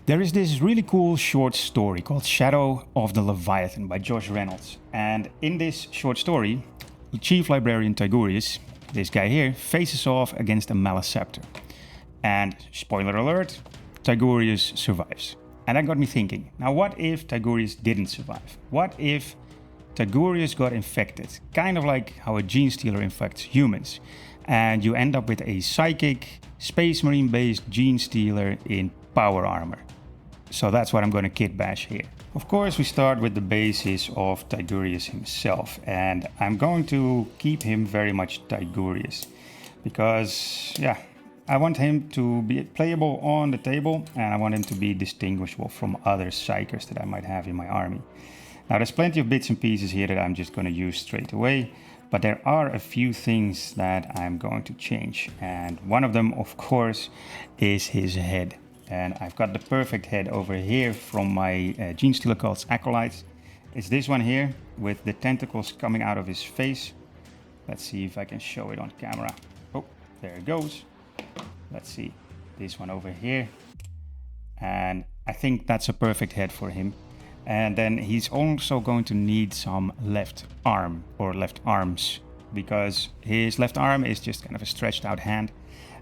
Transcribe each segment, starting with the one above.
There is this really cool short story called Shadow of the Leviathan by Josh Reynolds. And in this short story, Chief Librarian Tigurius, this guy here, faces off against a Maleceptor. And spoiler alert, Tigurius survives. And that got me thinking, now what if Tigurius didn't survive? What if Tigurius got infected? Kind of like how a genestealer infects humans. And you end up with a psychic, space marine based genestealer in power armor. So that's what I'm going to kitbash here. Of course, we start with the basis of Tigurius himself. And I'm going to keep him very much Tigurius. Because, yeah, I want him to be playable on the table, and I want him to be distinguishable from other psykers that I might have in my army. Now, there's plenty of bits and pieces here that I'm just going to use straight away, but there are a few things that I'm going to change. And one of them, of course, is his head. And I've got the perfect head over here from my genestealer called Acolytes. It's this one here with the tentacles coming out of his face. Let's see if I can show it on camera. Oh, there it goes. Let's see, this one over here. And I think that's a perfect head for him. And then he's also going to need some left arm or left arms, because his left arm is just kind of a stretched out hand.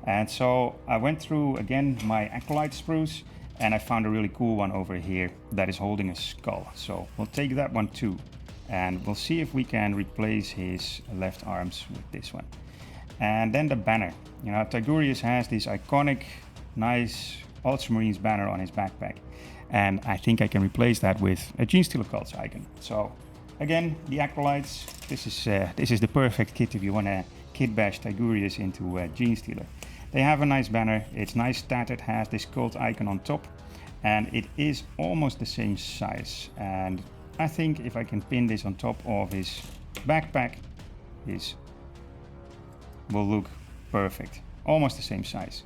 And so I went through again my Acolyte spruce, and I found a really cool one over here that is holding a skull. So we'll take that one too, and we'll see if we can replace his left arms with this one. And then the banner. You know, Tigurius has this iconic, nice Ultramarines banner on his backpack. And I think I can replace that with a genestealer cult's icon. So again, the Acolytes, this is the perfect kit if you want to kitbash Tigurius into a genestealer. They have a nice banner, it's nice tattered, has this cult icon on top, and it is almost the same size. And I think if I can pin this on top of his backpack, this will look perfect, almost the same size.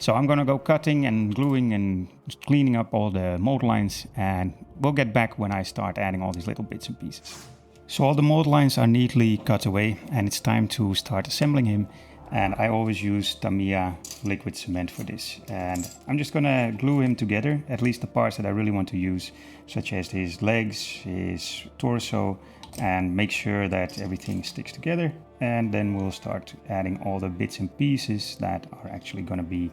So I'm gonna go cutting and gluing and cleaning up all the mold lines, and we'll get back when I start adding all these little bits and pieces. So all the mold lines are neatly cut away, and it's time to start assembling him. And I always use Tamiya liquid cement for this. And I'm just gonna glue him together, at least the parts that I really want to use, such as his legs, his torso, and make sure that everything sticks together. And then we'll start adding all the bits and pieces that are actually gonna be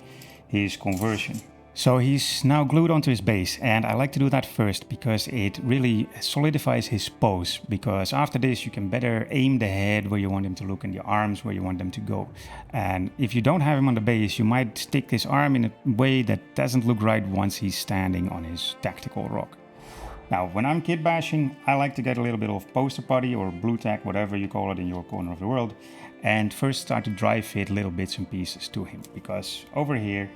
his conversion. So he's now glued onto his base, and I like to do that first because it really solidifies his pose, because after this you can better aim the head where you want him to look and the arms where you want them to go. And if you don't have him on the base, you might stick his arm in a way that doesn't look right once he's standing on his tactical rock. Now, when I'm kitbashing, I like to get a little bit of poster putty or blue tack, whatever you call it in your corner of the world, and first start to dry fit little bits and pieces to him, because over here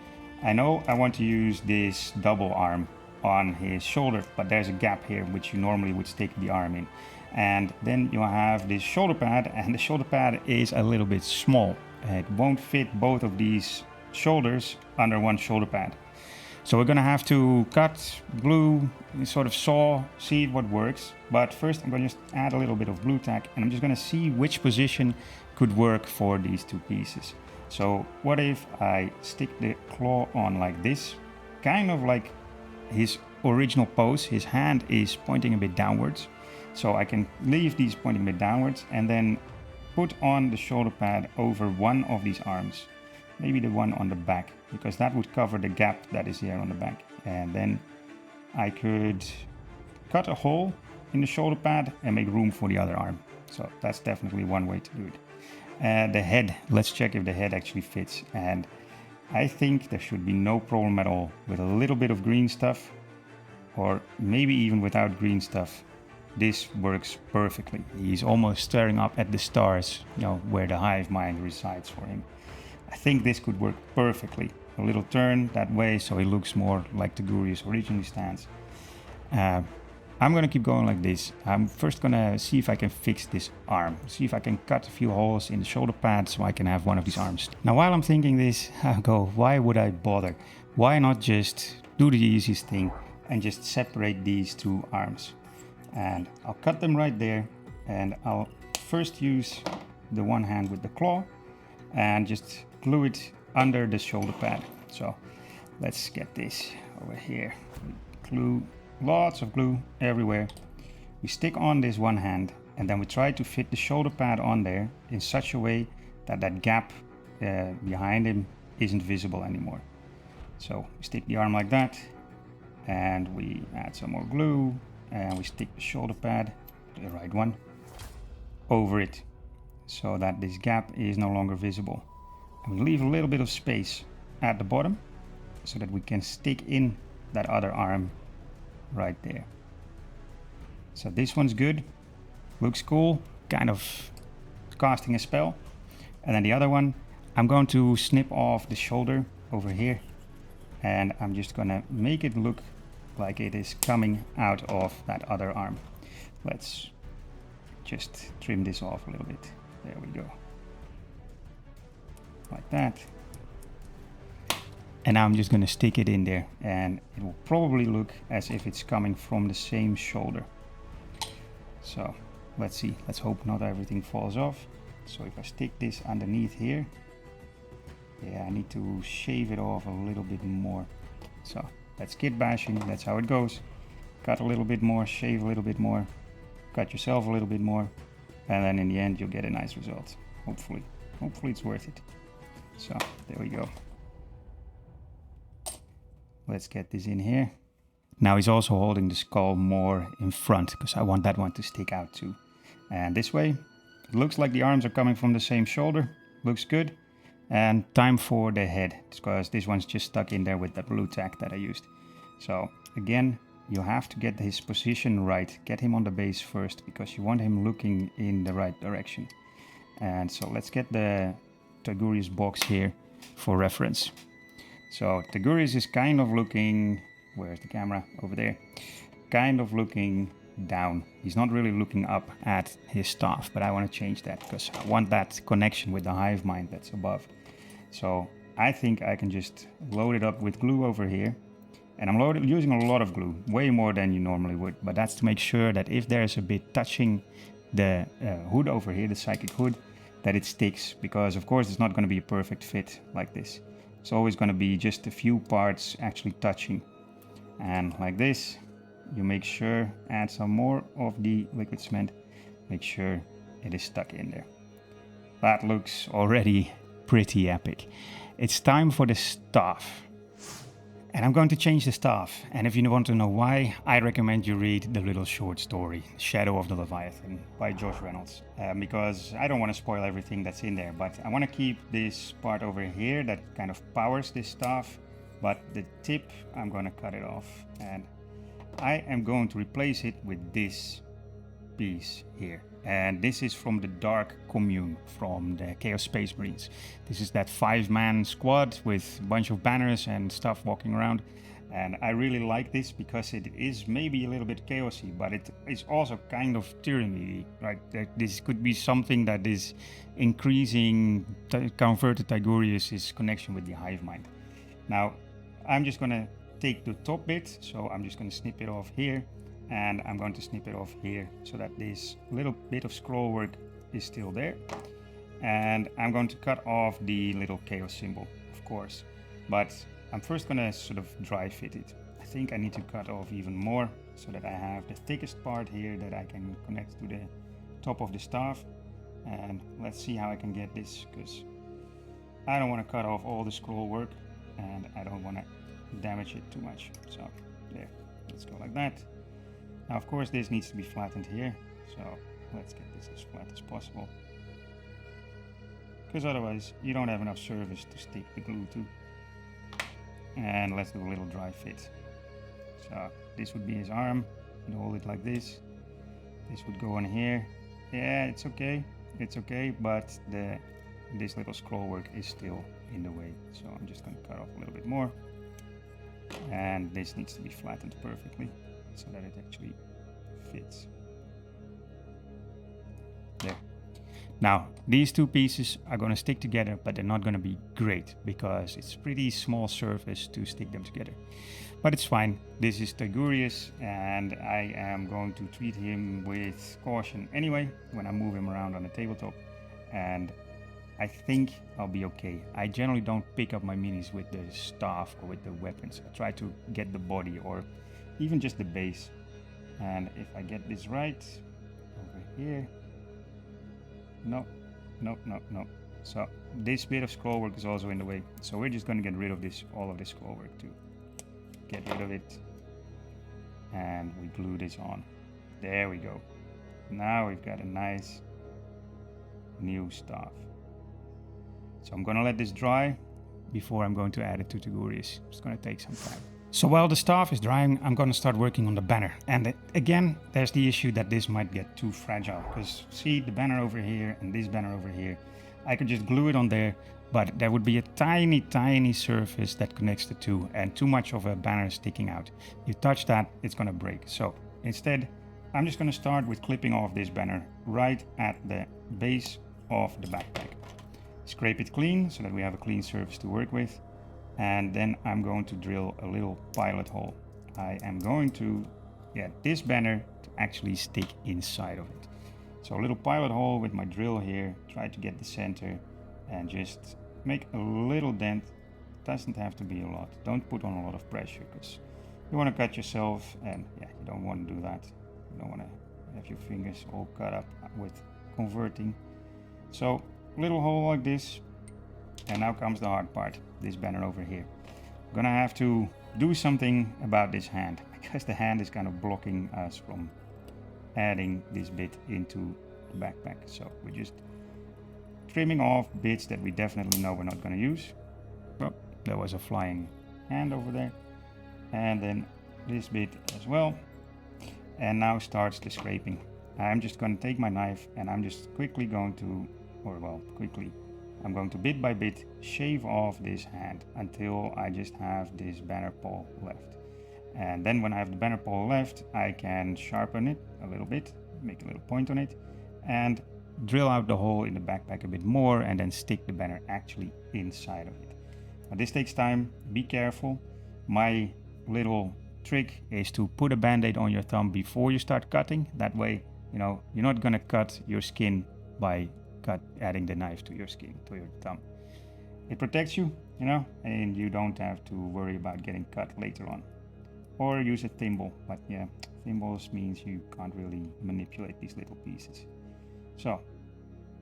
I know I want to use this double arm on his shoulder, but there's a gap here which you normally would stick the arm in. And then you have this shoulder pad, and the shoulder pad is a little bit small. It won't fit both of these shoulders under one shoulder pad. So we're gonna have to cut, glue, sort of saw, see what works. But first I'm gonna just add a little bit of blue tack, and I'm just gonna see which position could work for these two pieces. So what if I stick the claw on like this, kind of like his original pose. His hand is pointing a bit downwards, so I can leave these pointing a bit downwards and then put on the shoulder pad over one of these arms, maybe the one on the back, because that would cover the gap that is here on the back. And then I could cut a hole in the shoulder pad and make room for the other arm. So that's definitely one way to do it. The head, let's check if the head actually fits, and I think there should be no problem at all with a little bit of green stuff, or maybe even without green stuff. This works perfectly. He's almost staring up at the stars, you know, where the hive mind resides for him. I think this could work perfectly. A little turn that way so he looks more like Tigurius originally stands. I'm gonna keep going like this. I'm first gonna see if I can fix this arm. See if I can cut a few holes in the shoulder pad so I can have one of these arms. Now while I'm thinking this, I go, why would I bother? Why not just do the easiest thing and just separate these two arms? And I'll cut them right there, and I'll first use the one hand with the claw and just glue it under the shoulder pad. So let's get this over here. Glue, lots of glue everywhere. We stick on this one hand, and then we try to fit the shoulder pad on there in such a way that that gap behind him isn't visible anymore. So we stick the arm like that, and we add some more glue, and we stick the shoulder pad, the right one, over it, so that this gap is no longer visible. And we leave a little bit of space at the bottom, so that we can stick in that other arm right there. So this one's good, looks cool, kind of casting a spell. And then the other one, I'm going to snip off the shoulder over here, and I'm just gonna make it look like it is coming out of that other arm. Let's just trim this off a little bit. There we go. Like that. And now I'm just gonna stick it in there, and it will probably look as if it's coming from the same shoulder. So let's see, let's hope not everything falls off. So if I stick this underneath here, yeah, I need to shave it off a little bit more. So that's kit bashing, that's how it goes. Cut a little bit more, shave a little bit more, cut yourself a little bit more, and then in the end you'll get a nice result. Hopefully it's worth it. So there we go. Let's get this in here. Now he's also holding the skull more in front, because I want that one to stick out too. And this way, it looks like the arms are coming from the same shoulder. Looks good. And time for the head, because this one's just stuck in there with that blue tack that I used. So again, you have to get his position right. Get him on the base first, because you want him looking in the right direction. And so let's get the Tigurius box here for reference. So Tigurius is kind of looking, where's the camera? Over there. Kind of looking down. He's not really looking up at his staff, but I want to change that, because I want that connection with the hive mind that's above. So I think I can just load it up with glue over here. And I'm using a lot of glue, way more than you normally would, but that's to make sure that if there's a bit touching the hood over here, the psychic hood, that it sticks, because of course it's not going to be a perfect fit like this. It's always going to be just a few parts actually touching. And like this, you make sure, add some more of the liquid cement, make sure it is stuck in there. That looks already pretty epic. It's time for the staff. And I'm going to change the staff. And if you want to know why, I recommend you read the little short story, Shadow of the Leviathan by Josh Reynolds. Because I don't want to spoil everything that's in there, but I want to keep this part over here that kind of powers this staff. But the tip, I'm going to cut it off. And I am going to replace it with this piece here. And this is from the Dark Commune from the Chaos Space Marines. This is that 5-man squad with a bunch of banners and stuff walking around. And I really like this because it is maybe a little bit chaosy, but it is also kind of tyranny, right? This could be something that is increasing converted Tigurius' connection with the hive mind. Now, I'm just gonna take the top bit, so I'm just gonna snip it off here. And I'm going to snip it off here so that this little bit of scroll work is still there. And I'm going to cut off the little chaos symbol, of course. But I'm first going to sort of dry fit it. I think I need to cut off even more so that I have the thickest part here that I can connect to the top of the staff. And let's see how I can get this, because I don't want to cut off all the scroll work and I don't want to damage it too much. So there, let's go like that. Now, of course, this needs to be flattened here, so let's get this as flat as possible, because otherwise you don't have enough surface to stick the glue to. And let's do a little dry fit. So this would be his arm. You hold it like this. This would go on here. Yeah, it's okay, but this little scroll work is still in the way, so I'm just going to cut off a little bit more. And this needs to be flattened perfectly, so that it actually fits. There. Now, these two pieces are going to stick together, but they're not going to be great because it's pretty small surface to stick them together. But it's fine. This is Tigurius, and I am going to treat him with caution anyway when I move him around on the tabletop. And I think I'll be okay. I generally don't pick up my minis with the staff or with the weapons. I try to get the body or even just the base. And if I get this right, over here, no. So this bit of scroll work is also in the way. So we're just going to get rid of this, all of this scroll work too. Get rid of it. And we glue this on. There we go. Now we've got a nice new staff. So I'm going to let this dry before I'm going to add it to Tigurius. It's going to take some time. So while the staff is drying, I'm going to start working on the banner. And again, there's the issue that this might get too fragile. Because see the banner over here and this banner over here. I could just glue it on there, but there would be a tiny surface that connects the two and too much of a banner sticking out. You touch that, it's going to break. So instead, I'm just going to start with clipping off this banner right at the base of the backpack. Scrape it clean so that we have a clean surface to work with. And then I'm going to drill a little pilot hole. I am going to get this banner to actually stick inside of it. So a little pilot hole with my drill here, try to get the center and just make a little dent. Doesn't have to be a lot. Don't put on a lot of pressure because you want to cut yourself and yeah, you don't want to do that. You don't want to have your fingers all cut up with converting. So little hole like this. And now comes the hard part, this banner over here. I'm gonna have to do something about this hand because the hand is kind of blocking us from adding this bit into the backpack. So we're just trimming off bits that we definitely know we're not gonna use. Oh, there was a flying hand over there. And then this bit as well. And now starts the scraping. I'm just gonna take my knife and I'm just quickly going to, I'm going to bit by bit shave off this hand until I just have this banner pole left. And then when I have the banner pole left, I can sharpen it a little bit, make a little point on it, and drill out the hole in the backpack a bit more and then stick the banner actually inside of it. Now this takes time, be careful. My little trick is to put a band-aid on your thumb before you start cutting. That way, you know, you're not gonna cut your skin by adding the knife to your skin, to your thumb. It protects you, you know, and you don't have to worry about getting cut later on. Or use a thimble, but yeah, thimbles means you can't really manipulate these little pieces. So,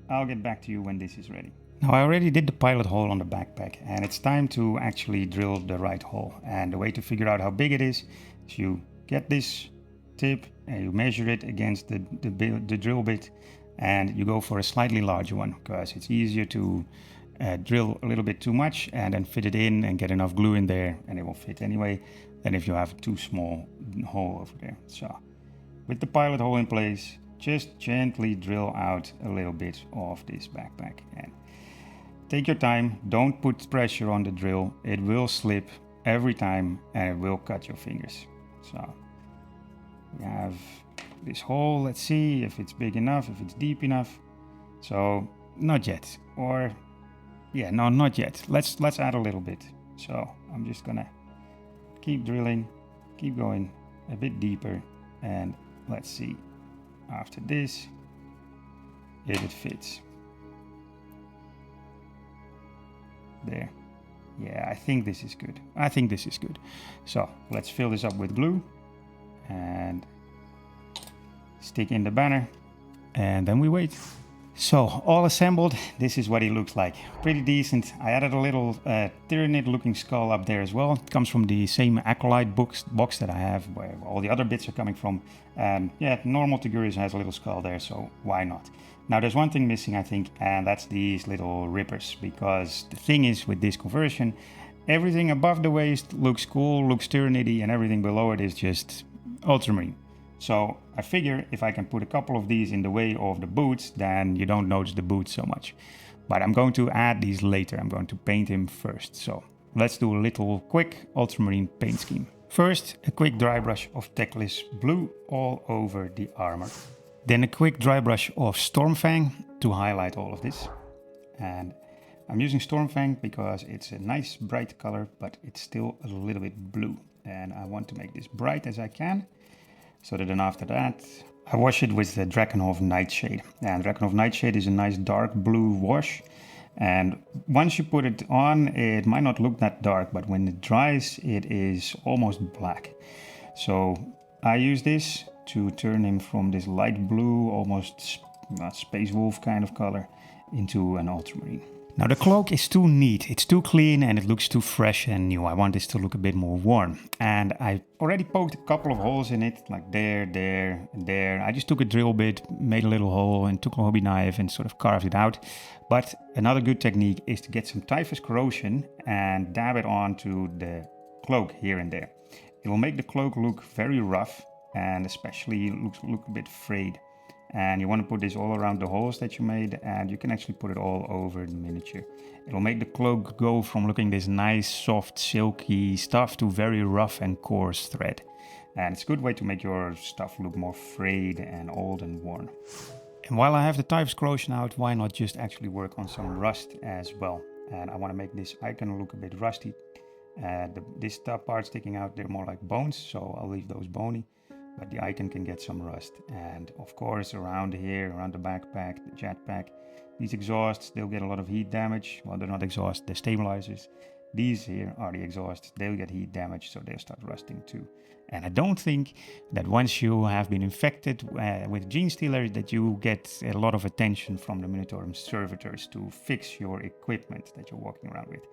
I'll get back to you when this is ready. Now I already did the pilot hole on the backpack and it's time to actually drill the right hole. And the way to figure out how big it is you get this tip and you measure it against the drill bit. And you go for a slightly larger one because it's easier to drill a little bit too much and then fit it in and get enough glue in there and it will fit anyway than if you have a too small hole over there. So with the pilot hole in place, just gently drill out a little bit of this backpack and take your time. Don't put pressure on the drill. It will slip every time and it will cut your fingers. So we have this hole, let's see if it's big enough, if it's deep enough. So not yet, or yeah, no, not yet. Let's add a little bit. So I'm just gonna keep drilling, keep going a bit deeper, and let's see after this if it fits. There. Yeah, I think this is good. So let's fill this up with glue and stick in the banner, and then we wait. So all assembled, this is what it looks like. Pretty decent. I added a little Tyranid looking skull up there as well. It comes from the same Acolyte box that I have, where all the other bits are coming from. Yeah, normal Tigurius has a little skull there, so why not? Now there's one thing missing, I think, and that's these little rippers, because the thing is with this conversion, everything above the waist looks cool, looks Tyranidy, and everything below it is just ultramarine. So I figure if I can put a couple of these in the way of the boots, then you don't notice the boots so much. But I'm going to add these later. I'm going to paint him first. So let's do a little quick ultramarine paint scheme. First, a quick dry brush of Teclis Blue all over the armor. Then a quick dry brush of Stormfang to highlight all of this. And I'm using Stormfang because it's a nice bright color, but it's still a little bit blue. And I want to make this bright as I can. So then after that, I wash it with the Drakenhof Nightshade. And Drakenhof Nightshade is a nice dark blue wash. And once you put it on, it might not look that dark, but when it dries, it is almost black. So I use this to turn him from this light blue, almost space wolf kind of color, into an ultramarine. Now the cloak is too neat, it's too clean, and it looks too fresh and new. I want this to look a bit more worn. And I already poked a couple of holes in it, like there, there, and there. I just took a drill bit, made a little hole, and took a hobby knife and sort of carved it out. But another good technique is to get some Typhus Corrosion and dab it onto the cloak here and there. It will make the cloak look very rough and especially look a bit frayed. And you want to put this all around the holes that you made, and you can actually put it all over the miniature. It'll make the cloak go from looking this nice, soft, silky stuff to very rough and coarse thread. And it's a good way to make your stuff look more frayed and old and worn. And while I have the Typhus Corrosion out, why not just actually work on some rust as well? And I want to make this icon look a bit rusty. This top part sticking out, they're more like bones, so I'll leave those bony. But the icon can get some rust. And of course around here, around the backpack, the jetpack, these exhausts, they'll get a lot of heat damage. Well, they're not exhausts, they're stabilizers. These here are the exhausts, they'll get heat damage, so they'll start rusting too. And I don't think that once you have been infected with genestealer that you get a lot of attention from the Minotaur's servitors to fix your equipment that you're walking around with.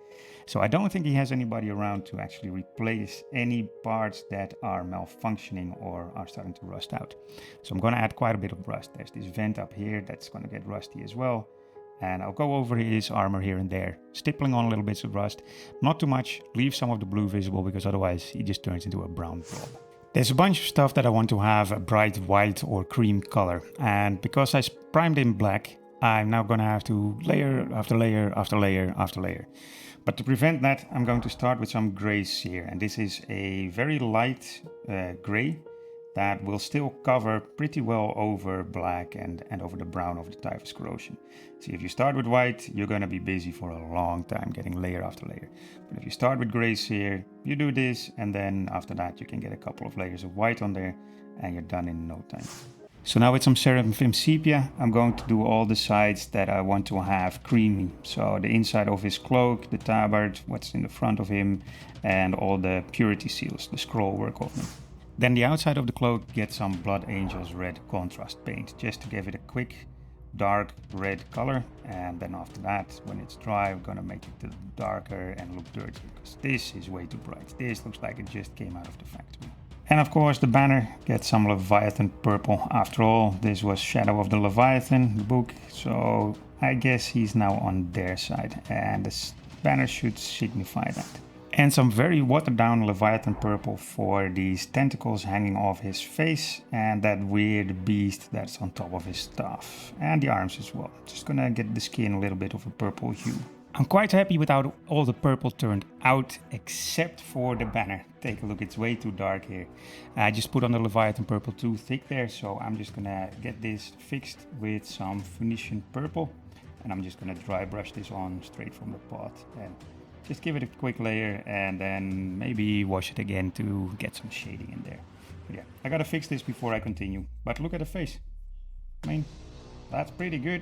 So I don't think he has anybody around to actually replace any parts that are malfunctioning or are starting to rust out. So I'm going to add quite a bit of rust. There's this vent up here that's going to get rusty as well. And I'll go over his armor here and there, stippling on little bits of rust. Not too much, leave some of the blue visible because otherwise he just turns into a brown blob. There's a bunch of stuff that I want to have a bright white or cream color. And because I primed in black, I'm now going to have to layer after layer after layer after layer. But to prevent that, I'm going to start with some gray Seer. And this is a very light gray that will still cover pretty well over black and over the brown of the Typhus Corrosion. See, if you start with white, you're going to be busy for a long time getting layer after layer. But if you start with gray Seer, you do this, and then after that you can get a couple of layers of white on there and you're done in no time. So now with some Seraphim Sepia, I'm going to do all the sides that I want to have creamy. So the inside of his cloak, the tabard, what's in the front of him, and all the purity seals, the scroll work of them. Then the outside of the cloak, get some Blood Angels red contrast paint, just to give it a quick dark red color. And then after that, when it's dry, I'm gonna make it darker and look dirty, because this is way too bright. This looks like it just came out of the factory. And of course the banner, get some Leviathan purple. After all, this was Shadow of the Leviathan, the book, so I guess he's now on their side, and this banner should signify that. And some very watered down Leviathan purple for these tentacles hanging off his face and that weird beast that's on top of his staff. And the arms as well. Just gonna get the skin a little bit of a purple hue. I'm quite happy with how all the purple turned out, except for the banner. Take a look, it's way too dark here. I just put on the Leviathan purple too thick there, so I'm just gonna get this fixed with some Phoenician Purple. And I'm just gonna dry brush this on straight from the pot. And just give it a quick layer and then maybe wash it again to get some shading in there. But yeah, I gotta fix this before I continue. But look at the face. I mean, that's pretty good.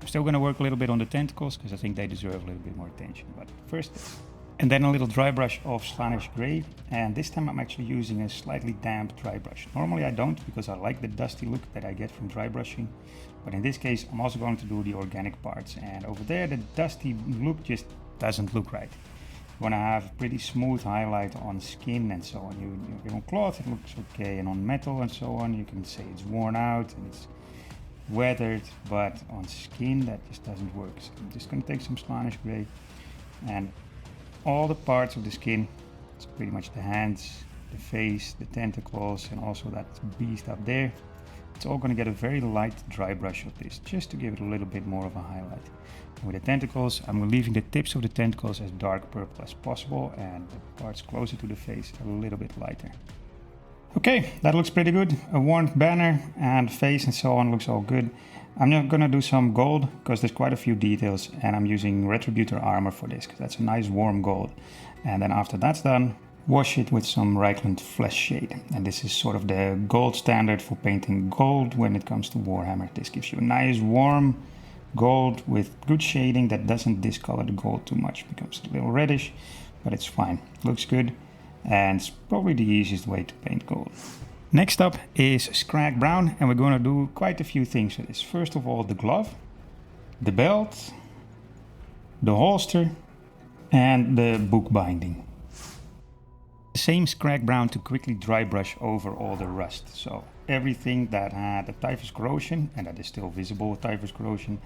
I'm still gonna work a little bit on the tentacles because I think they deserve a little bit more attention. But first this. And then a little dry brush of Slaanesh Grey. And this time I'm actually using a slightly damp dry brush. Normally I don't, because I like the dusty look that I get from dry brushing. But in this case, I'm also going to do the organic parts. And over there, the dusty look just doesn't look right. You want to have a pretty smooth highlight on skin and so on. You on cloth it looks okay, and on metal and so on you can say it's worn out and it's weathered, but on skin that just doesn't work. So I'm just going to take some Slaanesh Grey and all the parts of the skin, it's pretty much the hands, the face, the tentacles, and also that beast up there. It's all going to get a very light dry brush of this, just to give it a little bit more of a highlight. And with the tentacles, I'm leaving the tips of the tentacles as dark purple as possible, and the parts closer to the face a little bit lighter. Okay, that looks pretty good. A worn banner and face and so on looks all good. I'm now going to do some gold, because there's quite a few details, and I'm using Retributor Armour for this, because that's a nice warm gold. And then after that's done, wash it with some Reikland Fleshshade. And this is sort of the gold standard for painting gold when it comes to Warhammer. This gives you a nice warm gold with good shading that doesn't discolor the gold too much. It becomes a little reddish, but it's fine. Looks good, and it's probably the easiest way to paint gold. Next up is Skrag Brown, and we're going to do quite a few things with this. First of all, the glove, the belt, the holster, and the book binding. The same Skrag Brown to quickly dry brush over all the rust. So everything that had a Typhus Corrosion, and that is still visible Typhus Corrosion,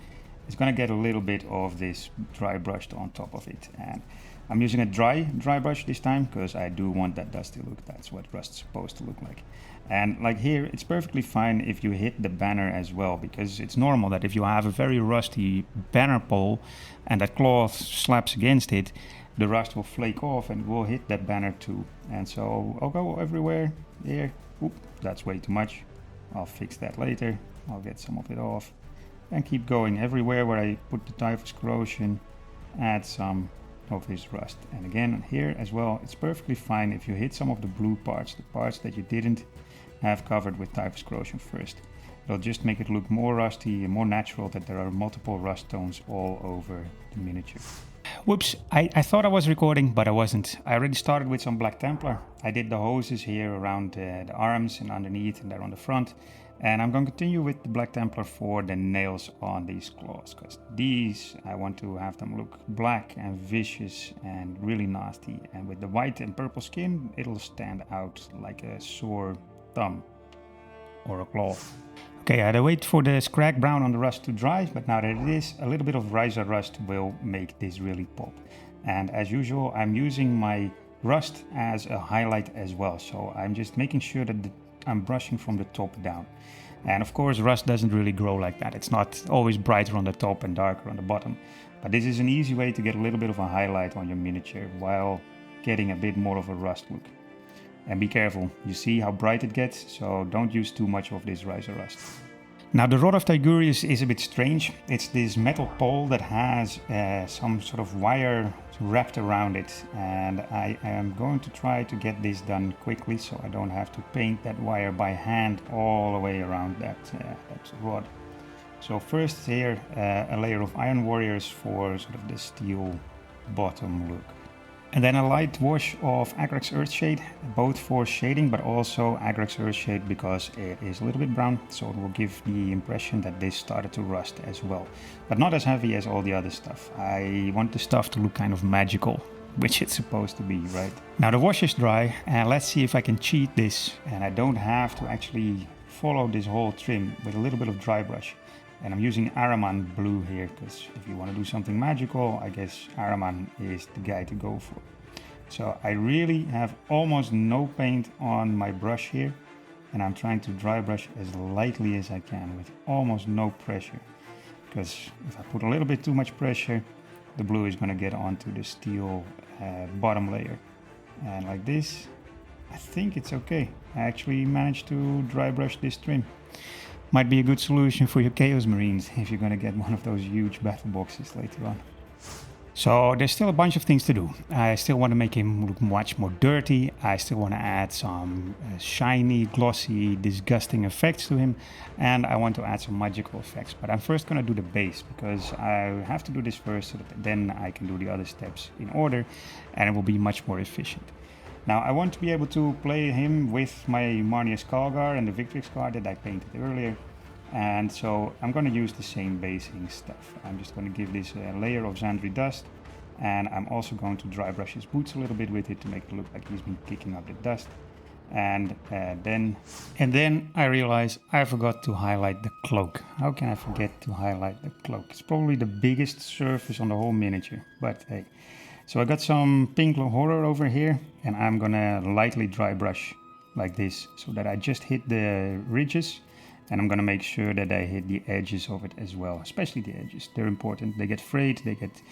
is going to get a little bit of this dry brushed on top of it. And I'm using a dry brush this time because I do want that dusty look. That's what rust's supposed to look like. And like here, it's perfectly fine if you hit the banner as well, because it's normal that if you have a very rusty banner pole and that cloth slaps against it, the rust will flake off and will hit that banner too. And so I'll go everywhere there. Oop, that's way too much. I'll fix that later. I'll get some of it off and keep going everywhere where I put the Typhus Corrosion, add some of this rust. And again here as well, it's perfectly fine if you hit some of the blue parts, the parts that you didn't have covered with Typhus Corrosion first. It'll just make it look more rusty and more natural that there are multiple rust tones all over the miniature. Whoops, I thought I was recording, but I wasn't. I already started with some Black Templar. I did the hoses here around the arms and underneath and there on the front. And I'm going to continue with the Black Templar for the nails on these claws, because these, I want to have them look black and vicious and really nasty. And with the white and purple skin, it'll stand out like a sore thumb or a claw. Okay, I had to wait for the Skrag Brown on the rust to dry, but now that it is, a little bit of riser rust will make this really pop. And as usual, I'm using my rust as a highlight as well. So I'm just making sure that I'm brushing from the top down. And of course, rust doesn't really grow like that. It's not always brighter on the top and darker on the bottom. But this is an easy way to get a little bit of a highlight on your miniature while getting a bit more of a rust look. And be careful, you see how bright it gets, so don't use too much of this riser rust. Now the Rod of Tigurius is a bit strange. It's this metal pole that has some sort of wire wrapped around it, and I am going to try to get this done quickly so I don't have to paint that wire by hand all the way around that rod. So first here a layer of Iron Warriors for sort of the steel bottom look. And then a light wash of Agrax Earthshade, both for shading, but also Agrax Earthshade because it is a little bit brown, so it will give the impression that this started to rust as well. But not as heavy as all the other stuff. I want the stuff to look kind of magical, which it's supposed to be, right? Now the wash is dry, and let's see if I can cheat this, and I don't have to actually follow this whole trim with a little bit of dry brush. And I'm using Ahriman blue here, because if you want to do something magical, I guess Ahriman is the guy to go for. So I really have almost no paint on my brush here, and I'm trying to dry brush as lightly as I can with almost no pressure. Because if I put a little bit too much pressure, the blue is going to get onto the steel bottom layer. And like this, I think it's okay. I actually managed to dry brush this trim. Might be a good solution for your Chaos Marines if you're going to get one of those huge battle boxes later on. So there's still a bunch of things to do. I still want to make him look much more dirty. I still want to add some shiny, glossy, disgusting effects to him. And I want to add some magical effects. But I'm first going to do the base, because I have to do this first so that then I can do the other steps in order, and it will be much more efficient. Now I want to be able to play him with my Marnia Skalgar and the Victrix card that I painted earlier. And so I'm going to use the same basing stuff. I'm just going to give this a layer of Xandri dust, and I'm also going to dry brush his boots a little bit with it to make it look like he's been kicking up the dust. And then I realize I forgot to highlight the cloak. How can I forget to highlight the cloak? It's probably the biggest surface on the whole miniature, but hey. So I got some pink horror over here, and I'm gonna lightly dry brush like this so that I just hit the ridges, and I'm gonna make sure that I hit the edges of it as well, especially the edges. They're important. They get frayed, they get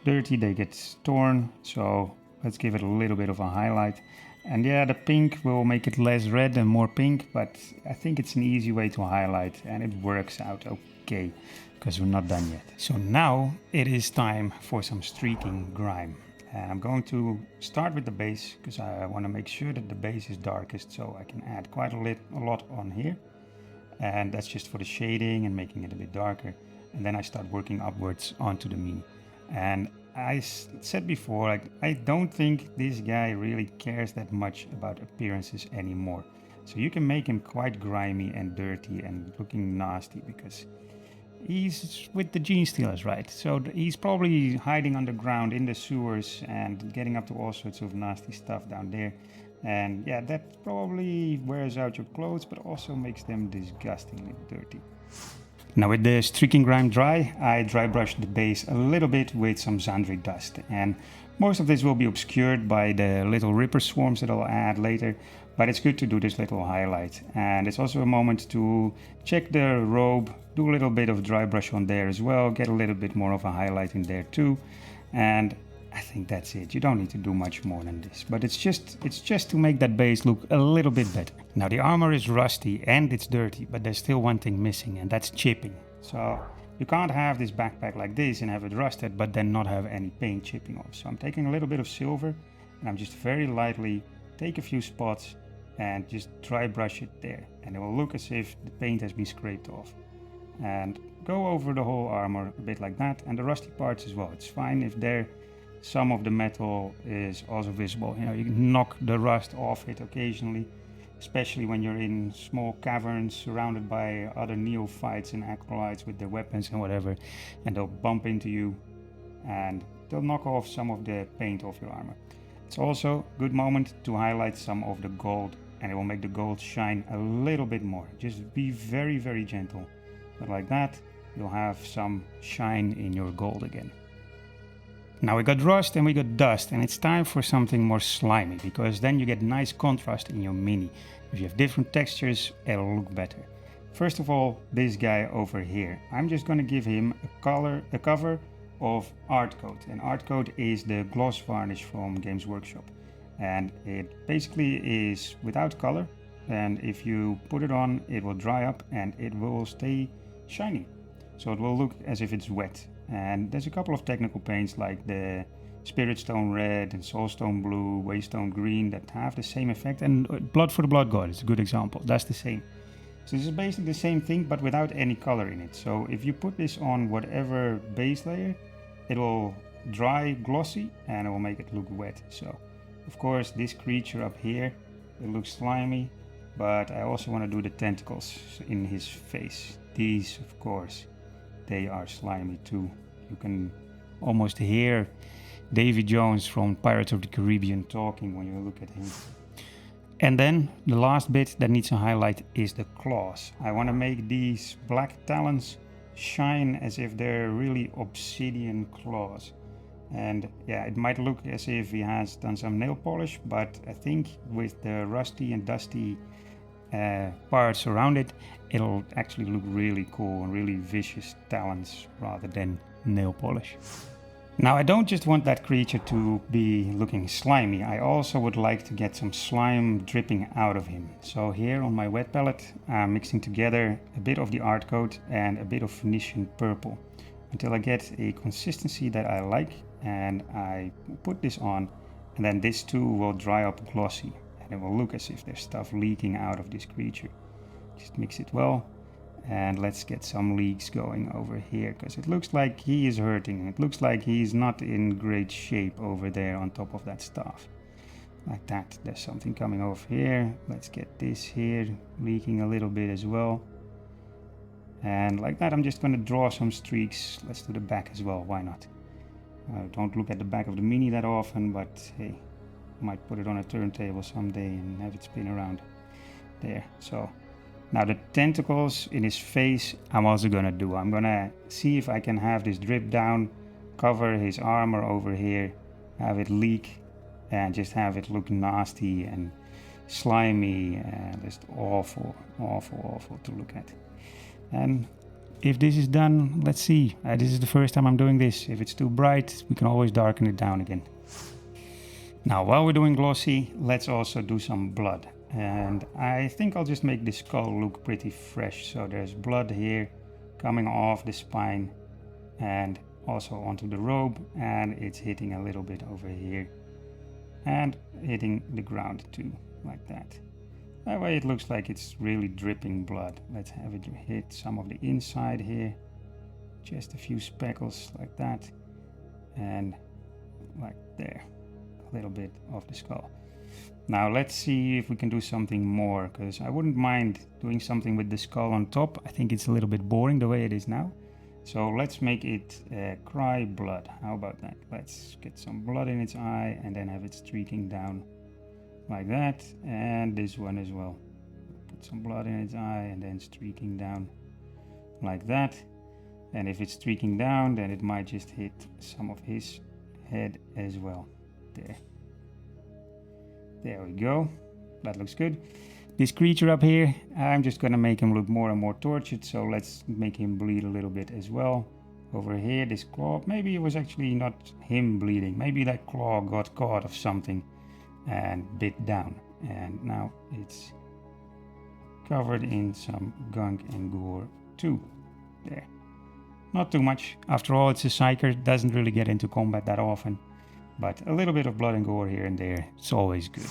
dirty, they get torn. So let's give it a little bit of a highlight. And yeah, the pink will make it less red and more pink, but I think it's an easy way to highlight, and it works out okay. Because we're not done yet. So now it is time for some streaking grime. And I'm going to start with the base, because I want to make sure that the base is darkest, so I can add quite a lot on here. And that's just for the shading and making it a bit darker. and then I start working upwards onto the mini. And I said before, like, I don't think this guy really cares that much about appearances anymore. So you can make him quite grimy and dirty and looking nasty because he's with the genestealers, right? So he's probably hiding underground in the sewers and getting up to all sorts of nasty stuff down there. And yeah, that probably wears out your clothes, but also makes them disgustingly dirty. Now with the streaking grime dry, I dry brush the base a little bit with some Zandri dust, and most of this will be obscured by the little ripper swarms that I'll add later, but it's good to do this little highlight. And it's also a moment to check the robe, do a little bit of dry brush on there as well, get a little bit more of a highlight in there too. And I think that's it. You don't need to do much more than this, but it's just to make that base look a little bit better. Now the armor is rusty and it's dirty, but there's still one thing missing, and that's chipping. So you can't have this backpack like this and have it rusted, but then not have any paint chipping off. So I'm taking a little bit of silver and I'm just very lightly take a few spots and just dry brush it there, and it will look as if the paint has been scraped off. And go over the whole armor a bit like that, and the rusty parts as well. It's fine if some of the metal is also visible. You know, you can knock the rust off it occasionally, especially when you're in small caverns surrounded by other neophytes and acolytes with their weapons and whatever, and they'll bump into you and they'll knock off some of the paint off your armor. It's also a good moment to highlight some of the gold, and it will make the gold shine a little bit more. Just be very, very gentle, but like that you'll have some shine in your gold again. Now we got rust and we got dust, and it's time for something more slimy, because then you get nice contrast in your mini. If you have different textures, it'll look better. First of all, this guy over here. I'm just going to give him a cover of Art Coat, and Art Coat is the gloss varnish from Games Workshop, and it basically is without color, and if you put it on it will dry up and it will stay shiny, so it will look as if it's wet. And there's a couple of technical paints like the Spiritstone Red and Soulstone Blue, Waystone Green that have the same effect, and Blood for the Blood God is a good example. That's the same. So this is basically the same thing but without any color in it. So if you put this on whatever base layer, it will dry glossy and it will make it look wet. So of course this creature up here, it looks slimy, but I also want to do the tentacles in his face. These, of course, they are slimy too. You can almost hear Davy Jones from Pirates of the Caribbean talking when you look at him. And then the last bit that needs a highlight is the claws. I want to make these black talons shine as if they're really obsidian claws. And yeah, it might look as if he has done some nail polish, but I think with the rusty and dusty parts around it, it'll actually look really cool and really vicious talons rather than nail polish. Now I don't just want that creature to be looking slimy, I also would like to get some slime dripping out of him. So here on my wet palette I'm mixing together a bit of the Art Coat and a bit of Phoenician Purple until I get a consistency that I like, and I put this on, and then this too will dry up glossy and it will look as if there's stuff leaking out of this creature. Just mix it well. And let's get some leaks going over here, because it looks like he is hurting. It looks like he's not in great shape over there on top of that staff. Like that. There's something coming over here. Let's get this here leaking a little bit as well. And like that I'm just going to draw some streaks. Let's do the back as well, why not? Don't look at the back of the mini that often, but hey, might put it on a turntable someday and have it spin around. There, so. Now the tentacles in his face I'm also gonna do. I'm gonna see if I can have this drip down, cover his armor over here, have it leak, and just have it look nasty and slimy and just awful, awful, awful to look at. And if this is done, let's see. This is the first time I'm doing this. If it's too bright, we can always darken it down again. Now while we're doing glossy, let's also do some blood. And I think I'll just make this skull look pretty fresh. So there's blood here coming off the spine and also onto the robe, and it's hitting a little bit over here and hitting the ground too, like that. That way it looks like it's really dripping blood. Let's have it hit some of the inside here. just a few speckles like that, and like there, a little bit of the skull. Now let's see if we can do something more, because I wouldn't mind doing something with the skull on top. I think it's a little bit boring the way it is now. So let's make it cry blood. How about that? Let's get some blood in its eye and then have it streaking down like that. And this one as well. Put some blood in its eye and then streaking down like that. And if it's streaking down, then it might just hit some of his head as well. There we go. That looks good. This creature up here, I'm just gonna make him look more and more tortured, so let's make him bleed a little bit as well. Over here, this claw, maybe it was actually not him bleeding. Maybe that claw got caught of something and bit down. And now it's covered in some gunk and gore too. There. Not too much. After all, it's a psyker, doesn't really get into combat that often. But a little bit of blood and gore here and there, it's always good.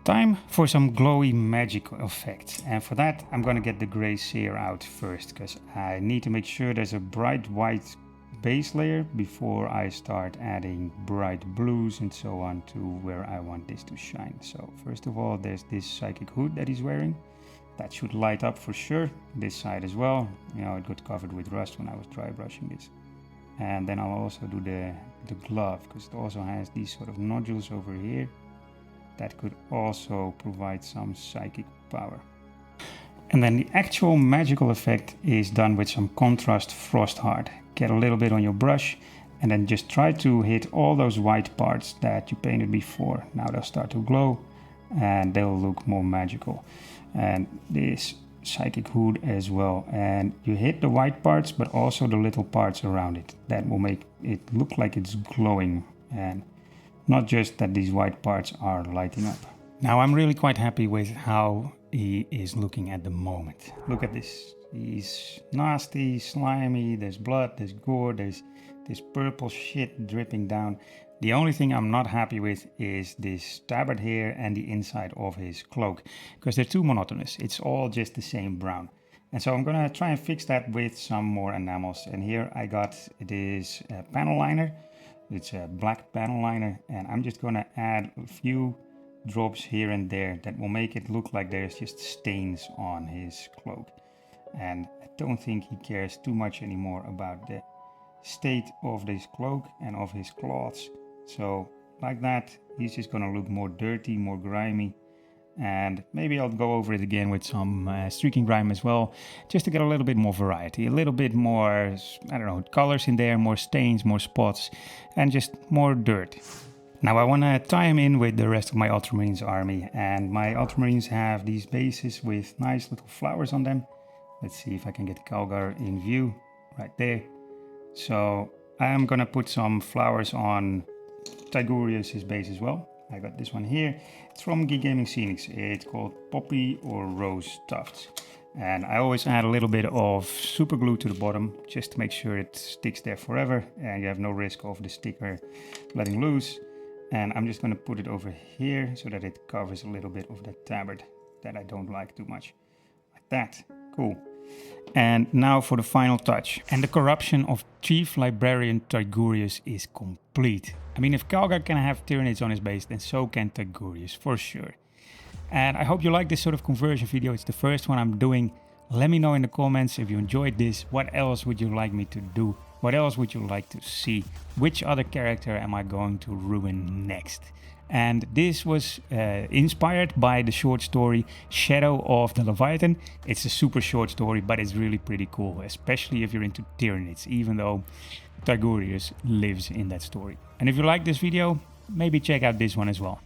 Time for some glowy magic effects, and for that I'm gonna get the grey Seer out first, because I need to make sure there's a bright white base layer before I start adding bright blues and so on to where I want this to shine. So first of all, there's this psychic hood that he's wearing. That should light up for sure. This side as well. You know, it got covered with rust when I was dry brushing this. And then I'll also do the glove, because it also has these sort of nodules over here that could also provide some psychic power. And then the actual magical effect is done with some contrast frost hard. Get a little bit on your brush and then just try to hit all those white parts that you painted before. Now they'll start to glow and they'll look more magical. And this psychic hood as well, and you hit the white parts but also the little parts around it. That will make it look like it's glowing, and not just that these white parts are lighting up. Now I'm really quite happy with how he is looking at the moment. Look at this. He's nasty, slimy, there's blood, there's gore, there's this purple shit dripping down. The only thing I'm not happy with is this tabard here and the inside of his cloak, because they're too monotonous. It's all just the same brown. And so I'm gonna try and fix that with some more enamels. And here I got this panel liner. It's a black panel liner, and I'm just gonna add a few drops here and there that will make it look like there's just stains on his cloak. And I don't think he cares too much anymore about the state of this cloak and of his cloths. So like that, he's just gonna look more dirty, more grimy. And maybe I'll go over it again with some streaking grime as well, just to get a little bit more variety, a little bit more, I don't know, colors in there, more stains, more spots, and just more dirt. Now I want to tie him in with the rest of my Ultramarines army, and my Ultramarines have these bases with nice little flowers on them. Let's see if I can get Calgar in view, right there. So I'm gonna put some flowers on Tigurius' base as well. I got this one here. It's from Geek Gaming Scenics. It's called Poppy or Rose Tufts. And I always add a little bit of super glue to the bottom just to make sure it sticks there forever and you have no risk of the sticker letting loose. And I'm just going to put it over here so that it covers a little bit of that tabard that I don't like too much. Like that. Cool. And now for the final touch. And the corruption of Chief Librarian Tigurius is complete. I mean, if Calgar can have Tyranids on his base, then so can Tigurius, for sure. And I hope you like this sort of conversion video. It's the first one I'm doing. Let me know in the comments if you enjoyed this. What else would you like me to do? What else would you like to see? Which other character am I going to ruin next? And this was inspired by the short story Shadow of the Leviathan. It's a super short story, but it's really pretty cool, especially if you're into Tyranids, even though Tigurius lives in that story. And if you like this video, maybe check out this one as well.